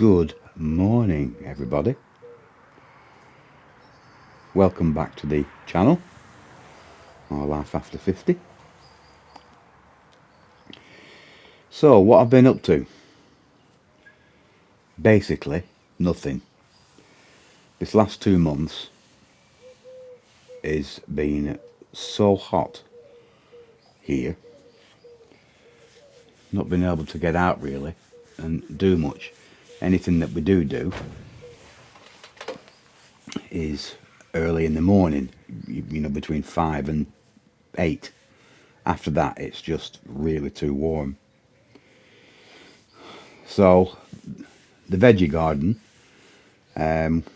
Good morning, everybody. Welcome back to the channel, Our Life After 50. So, what I've been up to? Basically, nothing. This last 2 months is been so hot here. Not been able to get out really and do much. Anything that we do is early in the morning, between 5 and 8. After that, it's just really too warm. So, the veggie garden,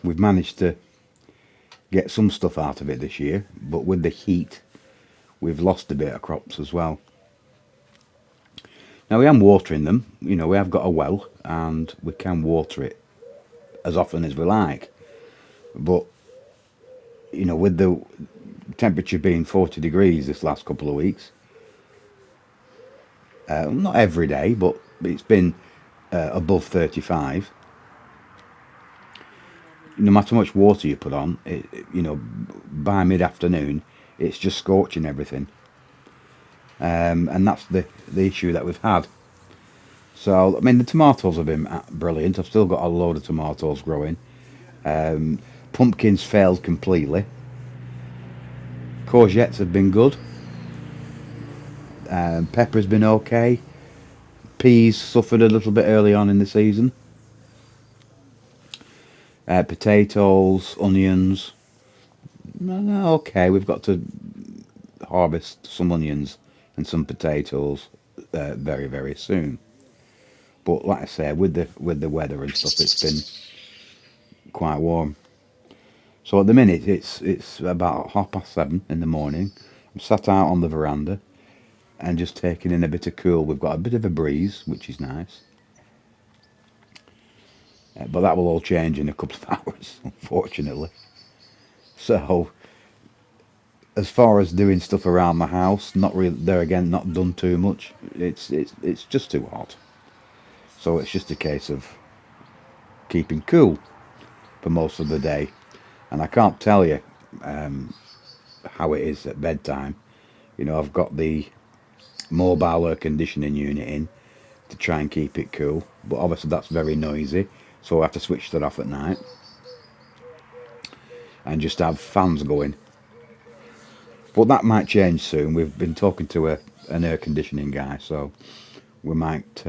we've managed to get some stuff out of it this year, but with the heat, we've lost a bit of crops as well. Now, we am watering them. We have got a well, and we can water it as often as we like. But, with the temperature being 40 degrees this last couple of weeks, not every day, but it's been above 35. No matter how much water you put on, by mid-afternoon, it's just scorching everything. And that's the issue that we've had. So, the tomatoes have been brilliant. I've still got a load of tomatoes growing. Pumpkins failed completely. Courgettes have been good. Pepper's been okay. Peas suffered a little bit early on in the season. Potatoes, onions, okay. We've got to harvest some onions and some potatoes very, very soon. But like I say, with the weather and stuff, it's been quite warm. So at the minute, it's about 7:30 in the morning. I'm sat out on the veranda and just taking in a bit of cool. We've got a bit of a breeze, which is nice. But that will all change in a couple of hours, unfortunately. So, as far as doing stuff around the house, not really. There again, not done too much. It's just too hot. So it's just a case of keeping cool for most of the day. And I can't tell you how it is at bedtime. I've got the mobile air conditioning unit in to try and keep it cool, but obviously that's very noisy, so I have to switch that off at night and just have fans going. But that might change soon. We've been talking to an air conditioning guy, so we might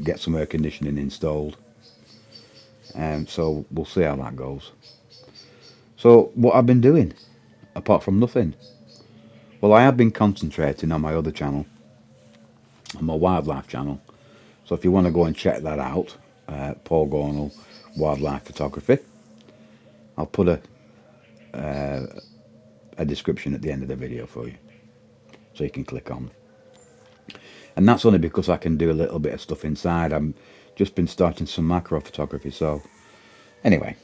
get some air conditioning installed. So we'll see how that goes. So what I've been doing, apart from nothing, well, I have been concentrating on my other channel, on my wildlife channel. So if you want to go and check that out, Paul Gornell Wildlife Photography, I'll put a description at the end of the video for you, so you can click on. And that's only because I can do a little bit of stuff inside. I'm just been starting some macro photography. So anyway,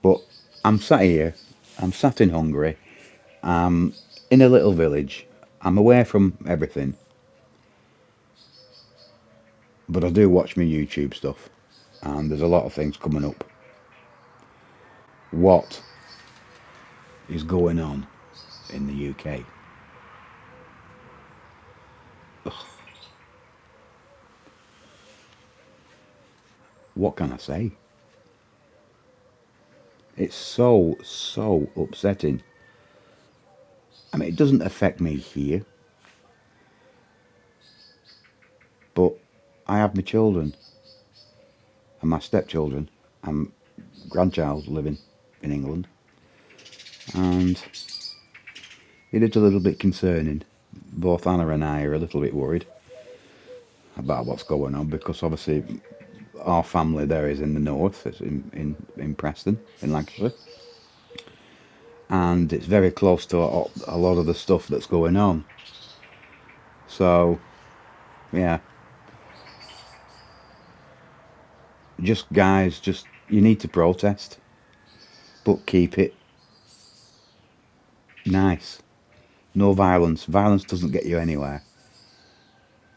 but I'm sat here. I'm sat in Hungary. I'm in a little village. I'm away from everything. But I do watch my YouTube stuff, and there's a lot of things coming up. What is going on in the UK? Ugh. What can I say? It's so upsetting. It doesn't affect me here, but I have my children and my stepchildren and grandchild living in England, and it is a little bit concerning. Both Anna and I are a little bit worried about what's going on, because obviously our family there is in the north. It's in Preston, in Lancashire, and it's very close to a lot of the stuff that's going on. So yeah, guys, you need to protest, but keep it nice. No violence. Violence doesn't get you anywhere.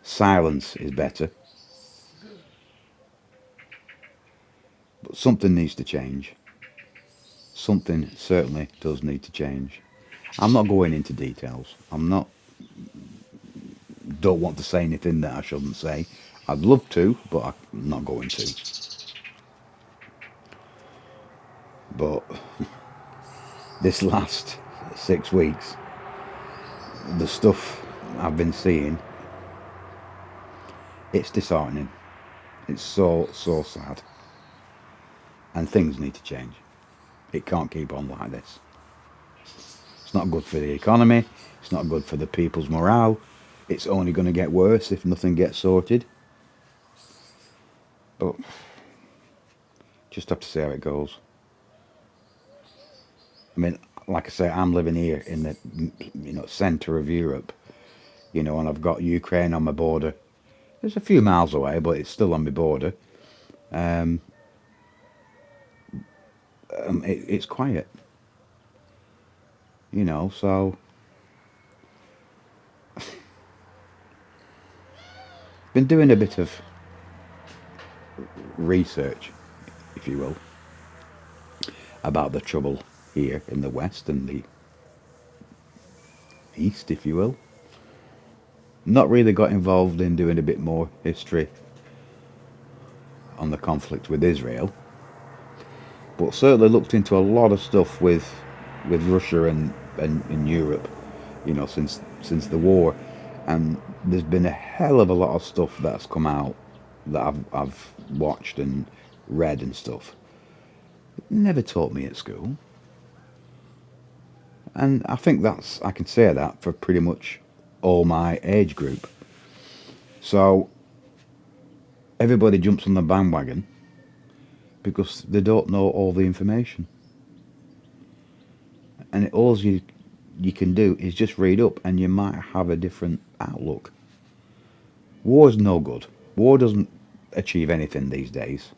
Silence is better, but something needs to change. Something certainly does need to change. I'm not going into details. Don't want to say anything that I shouldn't say. I'd love to, but I'm not going to. But this last 6 weeks, the stuff I've been seeing, it's disheartening. It's so sad. And things need to change. It can't keep on like this. It's not good for the economy. It's not good for the people's morale. It's only going to get worse if nothing gets sorted. But just have to see how it goes. I mean, like I say, I'm living here in the centre of Europe, and I've got Ukraine on my border. It's a few miles away, but it's still on my border. Um, it's quiet, so been doing a bit of research, if you will, about the trouble here in the West and the East, if you will. Not really got involved in doing a bit more history on the conflict with Israel, but certainly looked into a lot of stuff with Russia and Europe, since the war, and there's been a hell of a lot of stuff that's come out that I've watched and read and stuff. Never taught me at school, and I think I can say that for pretty much all my age group. So everybody jumps on the bandwagon because they don't know all the information. And all you can do is just read up and you might have a different outlook. War's no good. War doesn't achieve anything these days.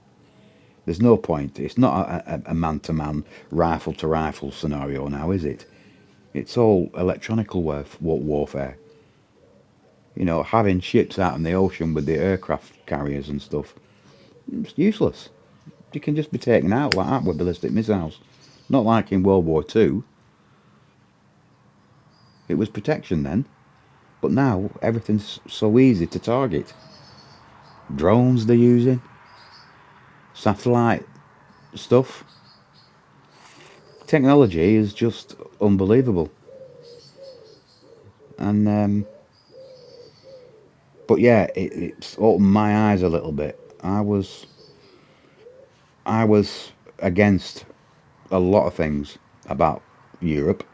There's no point. It's not a man-to-man, rifle-to-rifle scenario now, is it? It's all electronical warfare. Having ships out in the ocean with the aircraft carriers and stuff, it's useless. You can just be taken out like that with ballistic missiles. Not like in World War Two. It was protection then, but now everything's so easy to target. Drones they're using, satellite stuff. Technology is just unbelievable. And but yeah, it's opened my eyes a little bit. I was against a lot of things about Europe,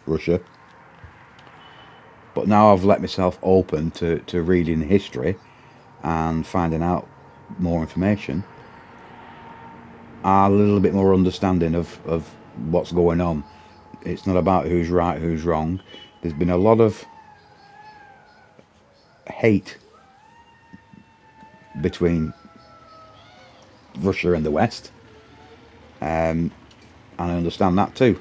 Russia, but now I've let myself open to reading history and finding out more information, a little bit more understanding of what's going on. It's not about who's right, who's wrong. There's been a lot of hate between Russia and the West, and I understand that too.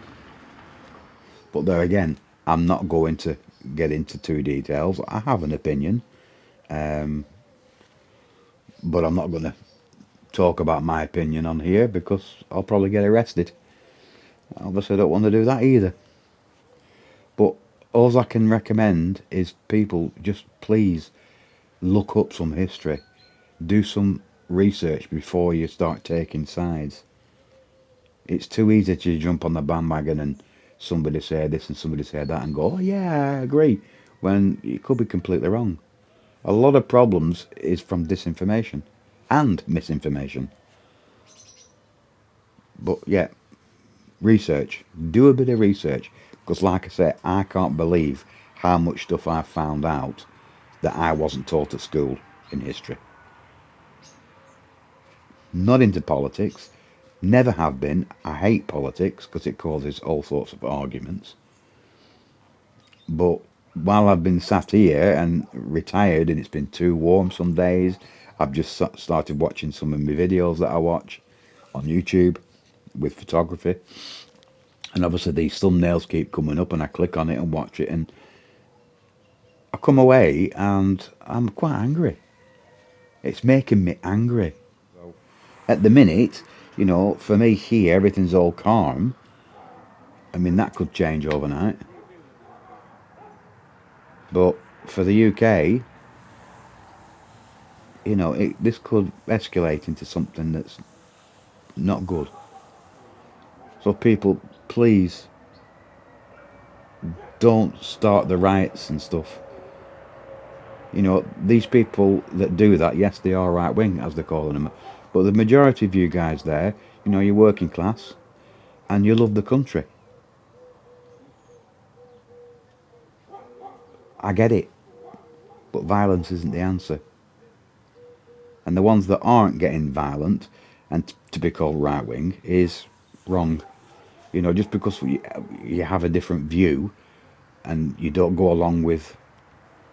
But there again, I'm not going to get into too details. I have an opinion, um, but I'm not going to talk about my opinion on here because I'll probably get arrested. Obviously, I don't want to do that either. But all I can recommend is people just please look up some history, do some research before you start taking sides. It's too easy to jump on the bandwagon and somebody say this and somebody say that and go, oh yeah, I agree, when it could be completely wrong. A lot of problems is from disinformation and misinformation. But yeah, research. Do a bit of research. Because like I say, I can't believe how much stuff I've found out that I wasn't taught at school in history. Not into politics. Never have been. I hate politics because it causes all sorts of arguments. But while I've been sat here and retired and it's been too warm some days, I've just started watching some of my videos that I watch on YouTube with photography. And obviously these thumbnails keep coming up and I click on it and watch it, and I come away and I'm quite angry. It's making me angry. At the minute, for me here, everything's all calm. I mean, that could change overnight. But for the UK, this could escalate into something that's not good. So people, please don't start the riots and stuff. These people that do that, yes, they are right wing, as they're calling them. But the majority of you guys there, you're working class and you love the country. I get it. But violence isn't the answer. And the ones that aren't getting violent and to be called right wing is wrong. Just because you have a different view and you don't go along with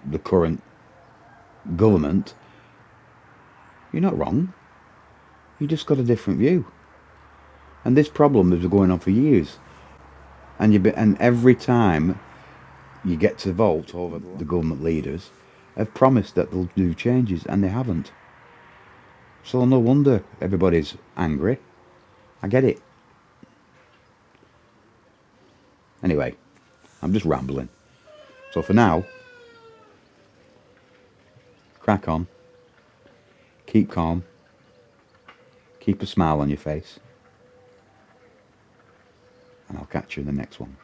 the current government, you're not wrong. You just got a different view. And this problem has been going on for years. And every time you get to vote over the government leaders, have promised that they'll do changes, and they haven't. So no wonder everybody's angry. I get it. Anyway, I'm just rambling. So for now, crack on, keep calm, keep a smile on your face, and I'll catch you in the next one.